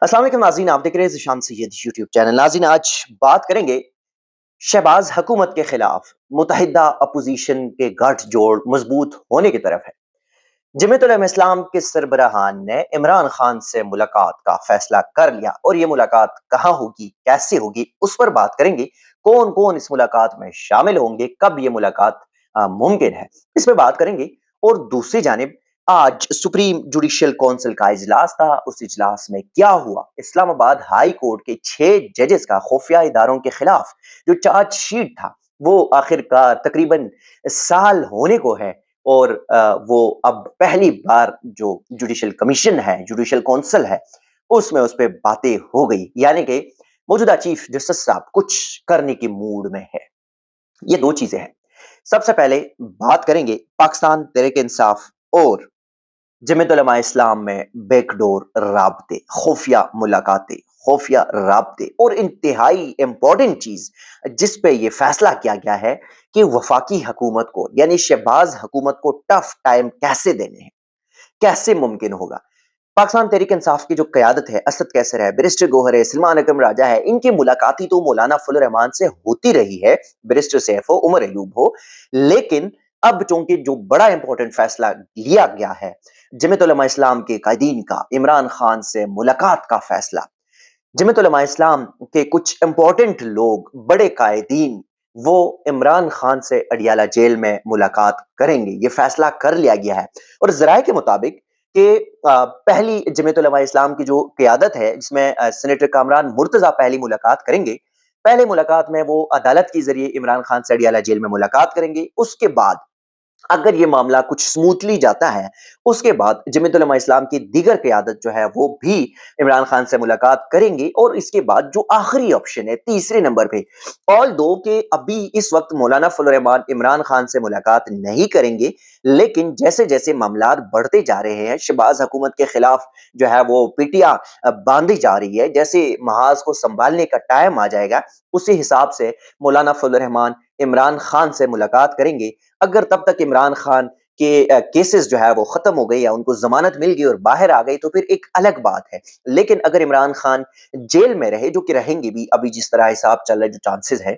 السلام علیکم ناظرین، آپ دیکھ رہے ہیں ذیشان سید یوٹیوب چینل۔ ناظرین، آج بات کریں گے شہباز حکومت کے خلاف متحدہ اپوزیشن کے گٹھ جوڑ مضبوط ہونے کی طرف ہے۔ جمعیت علماء اسلام کے سربراہان نے عمران خان سے ملاقات کا فیصلہ کر لیا، اور یہ ملاقات کہاں ہوگی، کیسے ہوگی، اس پر بات کریں گے۔ کون کون اس ملاقات میں شامل ہوں گے، کب یہ ملاقات ممکن ہے، اس پہ بات کریں گے۔ اور دوسری جانب آج سپریم جوڈیشل کونسل کا اجلاس تھا، اس اجلاس میں کیا ہوا؟ اسلام آباد ہائی کورٹ کے 6 ججز کا خفیہ اداروں کے خلاف جو چارج شیٹ تھا وہ آخر کار تقریباً سال ہونے کو ہے، اور وہ اب پہلی بار جو جوڈیشل کمیشن ہے، جوڈیشل کونسل ہے، اس میں اس پہ باتیں ہو گئی، یعنی کہ موجودہ چیف جسٹس صاحب کچھ کرنے کی موڈ میں ہے۔ یہ دو چیزیں ہیں۔ سب سے پہلے بات کریں گے پاکستان تحریک انصاف اور جمعیت علماء اسلام میں بیک ڈور رابطے، خفیہ ملاقاتیں، خفیہ رابطے، اور انتہائی امپورٹنٹ چیز جس پہ یہ فیصلہ کیا گیا ہے کہ وفاقی حکومت کو یعنی شہباز حکومت کو ٹف ٹائم کیسے دینے ہیں، کیسے ممکن ہوگا۔ پاکستان تحریک انصاف کی جو قیادت ہے، اسد کیسر ہے، بیرسٹر گوہر ہے، سلمان اکرم راجہ ہے، ان کی ملاقاتی تو مولانا فضل الرحمان سے ہوتی رہی ہے، بیرسٹر سیف ہو، عمر ایوب ہو، لیکن اب چونکہ جو بڑا امپورٹنٹ فیصلہ لیا گیا ہے جمعیت علماء اسلام کے قائدین کا، عمران خان سے ملاقات کا فیصلہ، جمعیت علماء اسلام کے کچھ امپورٹنٹ لوگ، بڑے قائدین، وہ عمران خان سے اڈیالہ جیل میں ملاقات کریں گے، یہ فیصلہ کر لیا گیا ہے۔ اور ذرائع کے مطابق کہ پہلی جمعیت علماء اسلام کی جو قیادت ہے، جس میں سینیٹر کامران مرتضیٰ پہلی ملاقات کریں گے، پہلے ملاقات میں وہ عدالت کے ذریعے عمران خان سے اڈیالہ جیل میں ملاقات کریں گے۔ اس کے بعد اگر یہ معاملہ کچھ سموتھلی جاتا ہے، اس کے بعد جمعیت علماء اسلام کی دیگر قیادت جو ہے وہ بھی عمران خان سے ملاقات کریں گے۔ اور اس کے بعد جو آخری آپشن ہے تیسرے نمبر پہ، آل دو کہ ابھی اس وقت مولانا فضل الرحمان عمران خان سے ملاقات نہیں کریں گے، لیکن جیسے جیسے معاملات بڑھتے جا رہے ہیں، شہباز حکومت کے خلاف جو ہے وہ پیٹیاں باندھی جا رہی ہے، جیسے محاذ کو سنبھالنے کا ٹائم آ جائے گا، اسی حساب سے مولانا فضل الرحمان عمران خان سے ملاقات کریں گے۔ اگر تب تک عمران خان کے کیسز جو ہے وہ ختم ہو گئی یا ان کو ضمانت مل گئی اور باہر آ گئی تو پھر ایک الگ بات ہے، لیکن اگر عمران خان جیل میں رہے، جو کہ رہیں گے بھی ابھی جس طرح حساب چل رہا ہے، جو چانسز ہے،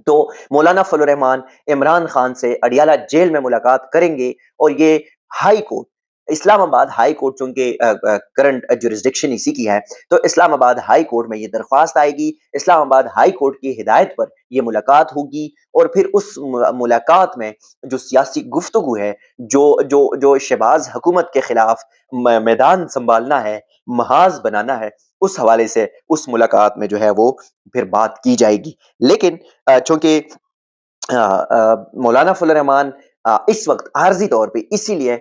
تو مولانا فضل الرحمان عمران خان سے اڈیالہ جیل میں ملاقات کریں گے۔ اور یہ ہائی کورٹ، اسلام آباد ہائی کورٹ، چونکہ کرنٹ جورسڈکشن اسی کی ہے، تو اسلام آباد ہائی کورٹ میں یہ درخواست آئے گی، اسلام آباد ہائی کورٹ کی ہدایت پر یہ ملاقات ہوگی، اور پھر اس ملاقات میں جو سیاسی گفتگو ہے، جو شہباز حکومت کے خلاف میدان سنبھالنا ہے، محاذ بنانا ہے، اس حوالے سے اس ملاقات میں جو ہے وہ پھر بات کی جائے گی۔ لیکن چونکہ مولانا فضل الرحمان اس وقت عارضی طور پہ اسی لیے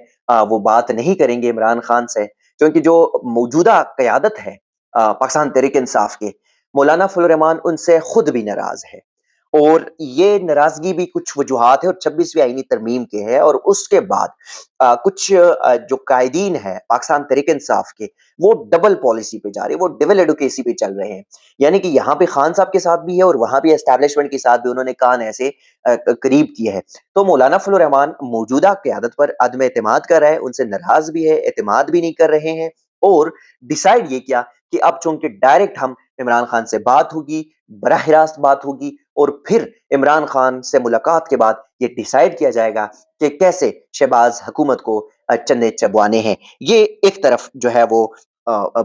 وہ بات نہیں کریں گے عمران خان سے، کیونکہ جو موجودہ قیادت ہے پاکستان تحریک انصاف کے، مولانا فضل الرحمان ان سے خود بھی ناراض ہے، اور یہ ناراضگی بھی کچھ وجوہات ہے، اور 26ویں آئینی ترمیم کے ہے، اور اس کے بعد کچھ جو قائدین ہیں پاکستان تحریک انصاف کے، وہ ڈبل پالیسی پہ جا رہے ہیں، وہ ڈبل ایڈوکیسی پہ چل رہے ہیں، یعنی کہ یہاں پہ خان صاحب کے ساتھ بھی ہے اور وہاں پہ اسٹیبلشمنٹ کے ساتھ بھی انہوں نے کان ایسے قریب کیے ہیں۔ تو مولانا فضل الرحمان موجودہ قیادت پر عدم اعتماد کر رہا ہے، ان سے ناراض بھی ہے، اعتماد بھی نہیں کر رہے ہیں، اور ڈیسائیڈ یہ کیا کہ اب چونکہ ڈائریکٹ ہم عمران خان سے بات ہوگی، براہ راست بات ہوگی، اور پھر عمران خان سے ملاقات کے بعد یہ ڈیسائیڈ کیا جائے گا کہ کیسے شہباز حکومت کو چندے چبوانے ہیں۔ یہ ایک طرف جو ہے وہ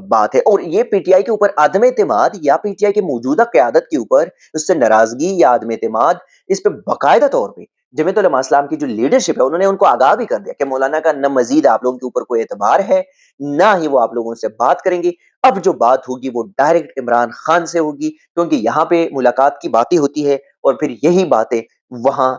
بات ہے، اور یہ پی ٹی آئی کے اوپر عدم اعتماد یا پی ٹی آئی کی موجودہ قیادت کے اوپر اس سے ناراضگی یا عدم اعتماد، اس پہ باقاعدہ طور پہ جمعیت علماء اسلام کی جو لیڈرشپ ہے، انہوں نے ان کو آگاہ بھی کر دیا کہ مولانا کا نہ مزید آپ لوگوں کے اوپر کوئی اعتبار ہے، نہ ہی وہ آپ لوگوں سے بات کریں گے۔ اب جو بات ہوگی وہ ڈائریکٹ عمران خان سے ہوگی، کیونکہ یہاں پہ ملاقات کی باتیں ہوتی ہے، اور پھر یہی باتیں وہاں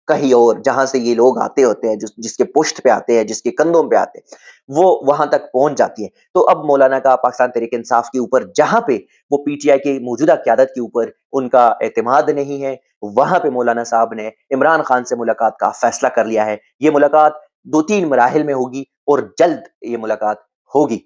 کہیں اور جہاں سے یہ لوگ آتے ہوتے ہیں، جس کے پشت پہ آتے ہیں، جس کے کندھوں پہ آتے ہیں، وہ وہاں تک پہنچ جاتی ہے۔ تو اب مولانا کا پاکستان تحریک انصاف کے اوپر، جہاں پہ وہ پی ٹی آئی کی موجودہ قیادت کے اوپر ان کا اعتماد نہیں ہے، وہاں پہ مولانا صاحب نے عمران خان سے ملاقات کا فیصلہ کر لیا ہے۔ یہ ملاقات 2-3 مراحل میں ہوگی، اور جلد یہ ملاقات ہوگی۔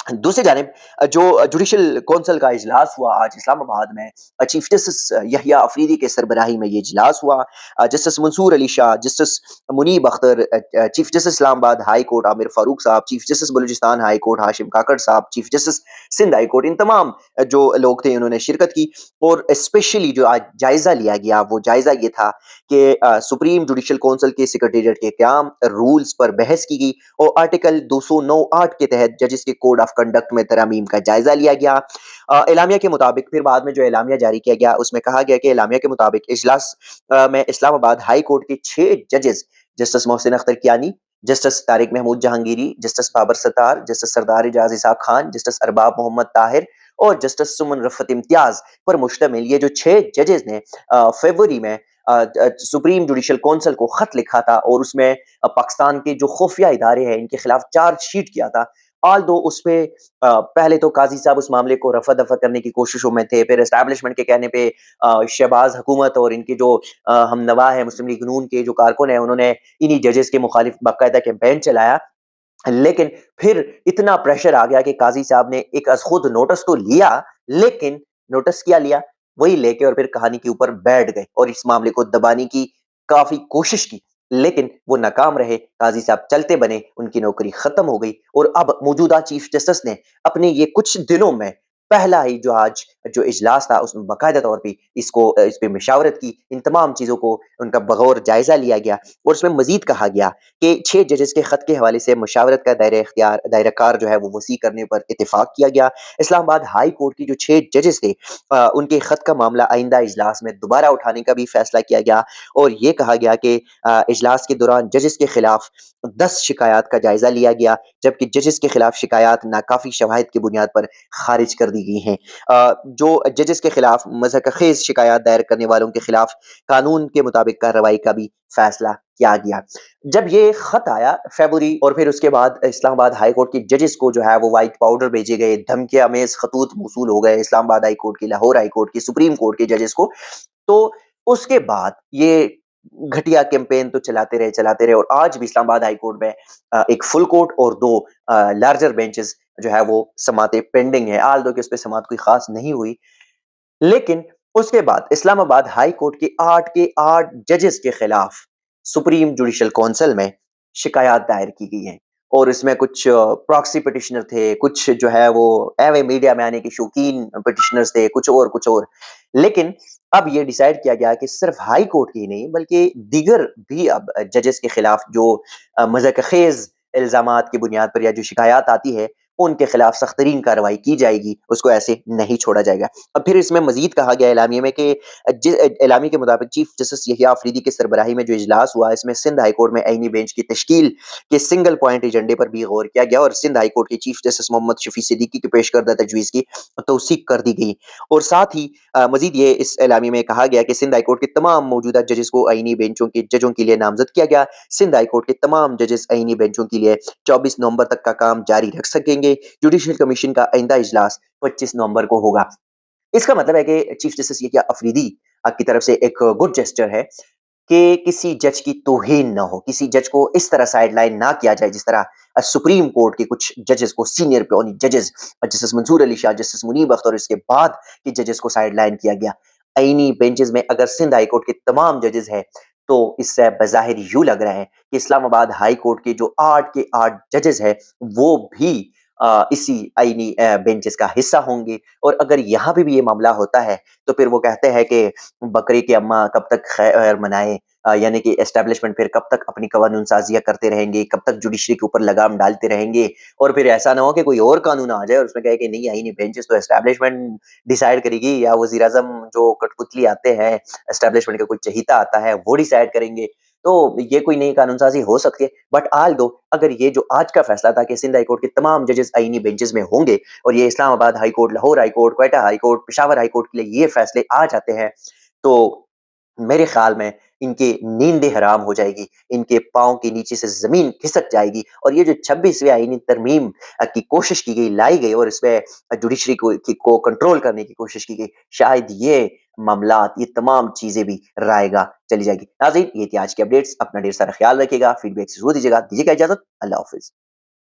दूसरी जानिब जो जुडिशल कौंसिल का इजलास हुआ आज इस्लामाबाद में, चीफ जस्टिस यहिया अफरीदी के सरबराही में ये इजलास हुआ। Justice Mansoor Ali Shah, justice Munib Akhtar, chief justice Islamabad high court Amir Farooq Sahab, chief justice Balochistan high court Hashim Kakar Sahab, chief justice Sindh high court, इन तमाम जो लोग थे उन्होंने शिरकत की। और स्पेशली जो आज जायजा लिया गया वो जायजा ये था कि सुप्रीम जुडिशल कौंसिल के सेक्रेटेरिएट के क्याम रूल्स पर बहस की गई और आर्टिकल 209(8) के तहत जजेस के कोड ऑफ कंडक्ट में तरमीम का जायजा लिया गया। एलामिया के मुताबिक फिर बाद में जो एलामिया जारी किया गया उसमें कहा गया कि एलामिया के मुताबिक इजलास में इस्लामाबाद हाई कोर्ट के 6 जजेस, justice Mohsin Akhtar Kiyani, justice Tariq Mahmood Jahangiri, justice Babar Sattar, justice Sardar Ejaz Ishaq Khan, justice Arbab Mohammad Tahir और जस्टिस सुमन रफत इम्तियाज पर मुश्तमिल ये जो 6 जजेस ने फरवरी में सुप्रीम जुडिशल कौंसिल को खत लिखा था और उसमें पाकिस्तान के जो खुफिया इदारे हैं इनके खिलाफ चार्जशीट किया था। आल दो उस पे पहले तो काजी साहब उस मामले को रफा दफा करने की कोशिशों में थे, फिर एस्टैब्लिशमेंट के कहने पे शहबाज हुकूमत और इनके जो हम नवा है मुस्लिम लीग नून के जो कारकुन है उन्होंने इन्हीं जजेस के मुखालिफ बाकायदा कैंपेन चलाया। लेकिन फिर इतना प्रेशर आ गया कि काजी साहब ने एक अज खुद नोटिस तो लिया, लेकिन नोटिस क्या लिया, वही लेके और फिर कहानी के ऊपर बैठ गए और इस मामले को दबाने की काफी कोशिश की, लेकिन वो नाकाम रहे। काजी साहब चलते बने, उनकी नौकरी खत्म हो गई और अब मौजूदा चीफ जस्टिस ने अपने ये कुछ दिनों में पहला ही जो आज जो इजलास था उसमें बाकायदा तौर पे इस पे मशावरत की, इन तमाम चीजों को उनका बगौर जायजा लिया गया और उसमें मजीद कहा गया कि 6 जजेस के खत के हवाले से मशावरत का दायरा कार जो है वो वसी करने पर इत्तेफाक किया गया। इस्लामाबाद हाई कोर्ट की जो 6 जजेस थे उनके खत का मामला आइंदा इजलास में दोबारा उठाने का भी फैसला किया गया और ये कहा गया कि इजलास के दौरान जजेस के खिलाफ 10 शिकायत का जायजा लिया गया, जबकि जजेस के खिलाफ शिकायत नाकाफी शवाहिद की बुनियाद पर खारिज कर दी गई हैं। जो जजेस के खिलाफ मज़ाक़-ख़ेज़ शिकायत दायर करने वालों के खिलाफ कानून के मुताबिक कार्रवाई का भी फैसला किया गया। जब ये खत आया फ़रवरी और फिर उसके बाद इस्लामाबाद हाई कोर्ट के जजेस को जो है वो व्हाइट पाउडर भेजे गए, धमकी-आमेज़ ख़तूत मौसूल हो गए इस्लामाबाद हाई कोर्ट के, लाहौर हाई कोर्ट के, सुप्रीम कोर्ट के जजेस को। तो उसके बाद ये घटिया कैंपेन तो चलाते रहे और आज भी इस्लामाबाद हाई कोर्ट में एक फुल कोर्ट और 2 लार्जर बेंचेस जो है वो समातें पेंडिंग है। आल दो कि उस पे समात कोई खास नहीं हुई। लेकिन उसके बाद इस्लामाबाद हाई कोर्ट के 8 जजेस के खिलाफ सुप्रीम जुडिशल कौंसिल में शिकायत दायर की गई है और इसमें कुछ प्रॉक्सी पिटिशनर थे, कुछ जो है वो एवं मीडिया में आने के शौकीन पिटिशनर्स थे, कुछ और। लेकिन अब ये डिसाइड किया गया कि सिर्फ हाई कोर्ट की ही नहीं बल्कि दीगर भी अब जजेस के खिलाफ जो मज़ाक़-ख़ेज़ इल्ज़ामात की बुनियाद पर या जो शिकायत आती है उनके खिलाफ सख्त तरीन कार्रवाई की जाएगी, उसको ऐसे नहीं छोड़ा जाएगा। अब फिर इसमें मज़ीद कहा गया एलामिया में कि एलामिया के मुताबिक चीफ जस्टिस यहिया अफरीदी की सरबराही में जो इजलास हुआ इसमें सिंध हाई कोर्ट में आईनी बेंच की तश्कील के सिंगल पॉइंट एजेंडे पर भी गौर किया गया और सिंध हाई कोर्ट के चीफ जस्टिस मोहम्मद शफी सिद्दीकी की पेश करदा तजवीज़ की तौसीक कर दी गई। और साथ ही मज़ीद ये इस एलामिया में कहा गया कि सिंध हाई कोर्ट के तमाम मौजूदा जजेस को आईनी बेंचों के जजों के लिए नामज़द किया गया। सिंध हाई कोर्ट के तमाम जजेस आईनी बेंचों के लिए 24 नवंबर तक का काम जारी रख सकेंगे। जुडिशल कमीशन का आइंदा इजलास 25 नवंबर को होगा। इसका मतलब है कि चीफ जस्टिस यहिया अफरीदी की तरफ से एक गुड जेस्चर है कि किसी जज की तौहीन ना हो, किसी जज को इस तरह साइडलाइन ना किया जाए जिस तरह सुप्रीम कोर्ट के कुछ जजेस को सीनियर पेओनी जजेस जस्टिस मंसूर अली शाह, जस्टिस मुनीब अख्तर और इसके बाद के जजेस को साइडलाइन किया गया। आईनी बेंचेस में अगर सिंध हाई कोर्ट के तमाम जजेस हैं तो इससे बज़ाहिर यूँ लग रहा है कि इस्लामाबाद हाई कोर्ट के जो 8 के 8 जजेस हैं वो भी इसी आईनी बेंचेस का हिस्सा होंगे और अगर यहाँ पे भी ये मामला होता है तो फिर वो कहते हैं कि बकरी की अम्मा कब तक खैर मनाए, यानी कि एस्टेब्लिशमेंट फिर कब तक अपनी कवानून साजियाँ करते रहेंगे, कब तक जुडिशरी के ऊपर लगाम डालते रहेंगे और फिर ऐसा ना हो कि कोई और कानून आ जाए और उसमें कहे कि नहीं आईनी बेंचेस तो एस्टेब्लिशमेंट डिसाइड करेगी या वज़ीर आज़म जो कठपुतली आते हैं, एस्टेब्लिशमेंट का कोई चहीता आता है वो डिसाइड करेंगे। तो ये कोई नई कानून साज़ी हो सकती है। बट आल दो अगर ये जो आज का फैसला था कि सिंध हाई कोर्ट के तमाम जजेस आईनी बेंचेस में होंगे और ये Islamabad high court, Lahore high court, Quetta high court, Peshawar high court के लिए ये फैसले आ जाते हैं, तो मेरे ख्याल में इनकी नींदें हराम हो जाएगी, इनके पाँव के नीचे से ज़मीन खिसक जाएगी और ये जो 26वीं आईनी तरमीम की कोशिश की गई, लाई गई और इसमें जुडिशरी को कंट्रोल करने की कोशिश की गई, शायद ये मामलात, ये तमाम चीज़ें भी रायगा चली जाएगी। नाज़रीन, ये थी आज की अपडेट्स। अपना ढेर सारा ख्याल रखिएगा, फीडबैक ज़रूर दीजिएगा। दीजिएगा इजाज़त, अल्लाह हाफ़िज़।